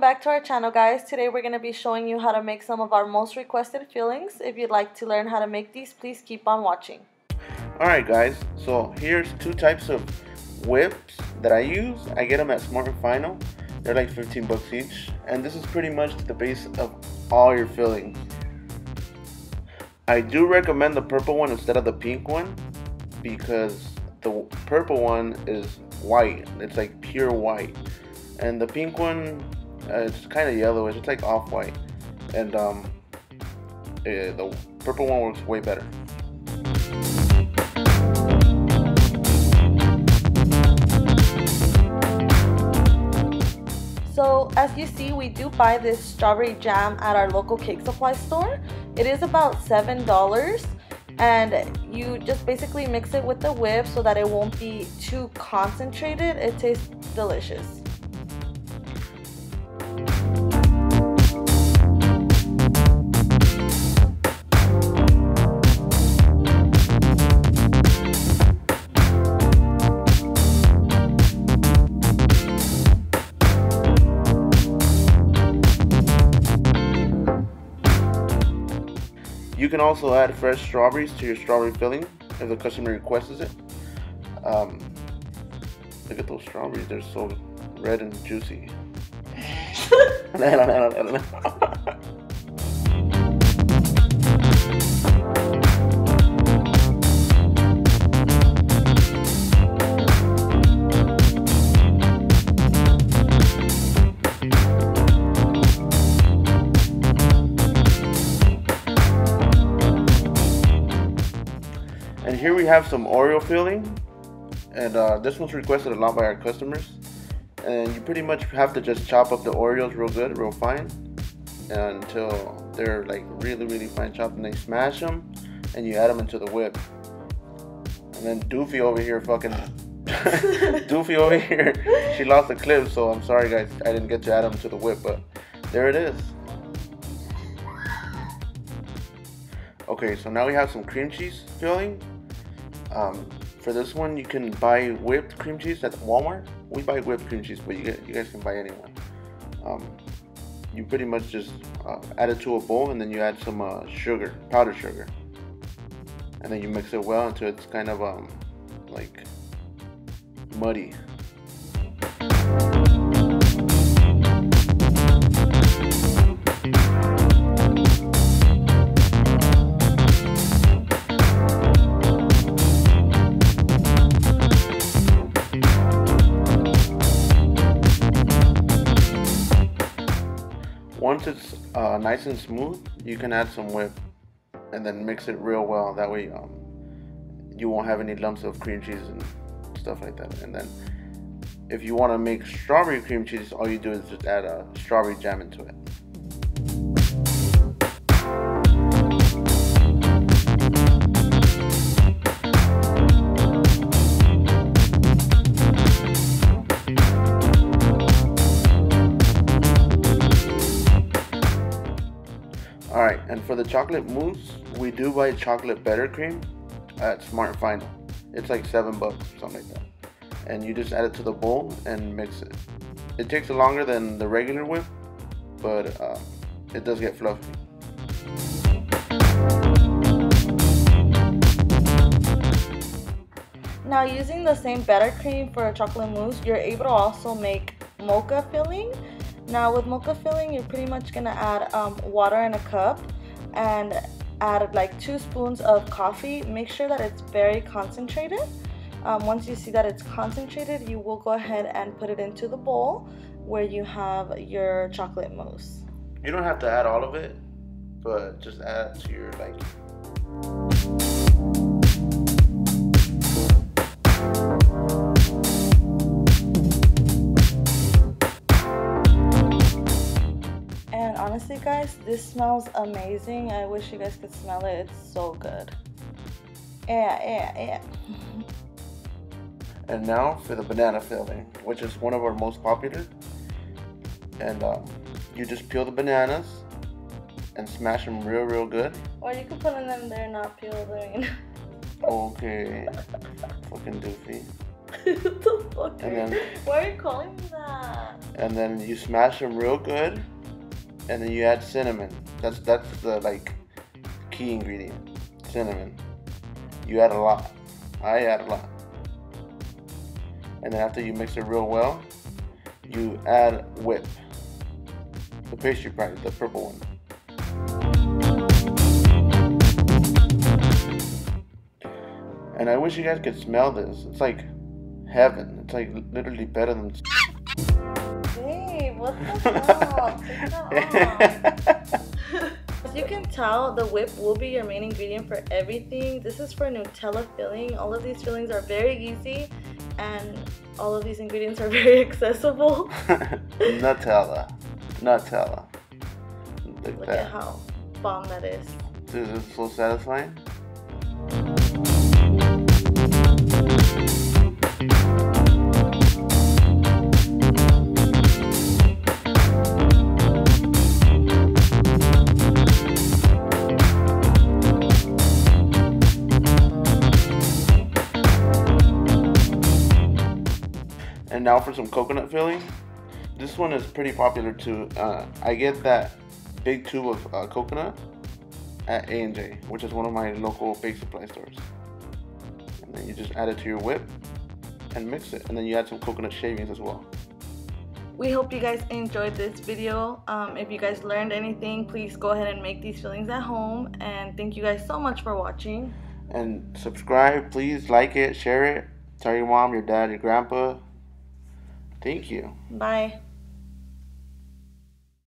back to our channel, guys. Today we're going to be showing you how to make some of our most requested fillings. If you'd like to learn how to make these, please keep on watching. Alright guys, so here's two types of whips that I use. I get them at Smart and Final. They're like 15 bucks each, and this is pretty much the base of all your fillings. I do recommend the purple one instead of the pink one because the purple one is white. It's like pure white, and the pink one it's kind of yellowish. It's like off-white, and the purple one works way better. So as you see, we do buy this strawberry jam at our local cake supply store. It is about $7, and you just basically mix it with the whip so that it won't be too concentrated. It tastes delicious. You can also add fresh strawberries to your strawberry filling if the customer requests it. Look at those strawberries, they're so red and juicy. And here we have some Oreo filling, and this one's requested a lot by our customers. And you pretty much have to just chop up the Oreos real good, real fine, until they're like really fine chopped, and then you smash them and you add them into the whip. And then Doofy over here Doofy over here, she lost the clip, so I'm sorry guys, I didn't get to add them to the whip, but there it is. Okay, so now we have some cream cheese filling. For this one, you can buy whipped cream cheese at Walmart. We buy whipped cream cheese, but you guys can buy anyone. You pretty much just add it to a bowl, and then you add some sugar, powdered sugar, and then you mix it well until it's kind of like muddy. Once it's nice and smooth, you can add some whip and then mix it real well. That way you won't have any lumps of cream cheese and stuff like that. And then if you want to make strawberry cream cheese, all you do is just add a strawberry jam into it. Alright, and for the chocolate mousse, we do buy chocolate Bettercreme at Smart Final. It's like $7, something like that. And you just add it to the bowl and mix it. It takes longer than the regular whip, but it does get fluffy. Now, using the same Bettercreme for a chocolate mousse, you're able to also make Mocha Filling. Now with Mocha Filling, you're pretty much going to add water in a cup and add like 2 spoons of coffee. Make sure that it's very concentrated. Once you see that it's concentrated, you will go ahead and put it into the bowl where you have your chocolate mousse. You don't have to add all of it, but just add to your liking. Honestly guys, this smells amazing. I wish you guys could smell it. It's so good. Yeah. And now for the banana filling, which is one of our most popular. And you just peel the bananas and smash them real good. Or you can put them in there not peeled. Okay. Fucking doofy. What the fuck? And then, why are you calling me that? and then you smash them real good, and then you add cinnamon. That's the like key ingredient, cinnamon. You add a lot. I add a lot. And then after you mix it real well, you add whip. The Pastry Pride, the purple one. And I wish you guys could smell this. It's like heaven. It's like literally better than. Babe, what the fuck? Take that off. As you can tell, the whip will be your main ingredient for everything. This is for Nutella filling. All of these fillings are very easy, and all of these ingredients are very accessible. Nutella. Look at how bomb that is. Dude, it's so satisfying. And now for some coconut filling. This one is pretty popular too. I get that big tube of coconut at A&J, which is one of my local bake supply stores. And then you just add it to your whip and mix it. And then you add some coconut shavings as well. We hope you guys enjoyed this video. If you guys learned anything, please go ahead and make these fillings at home. And thank you guys so much for watching. And subscribe, please like it, share it. Tell your mom, your dad, your grandpa. Thank you. Bye.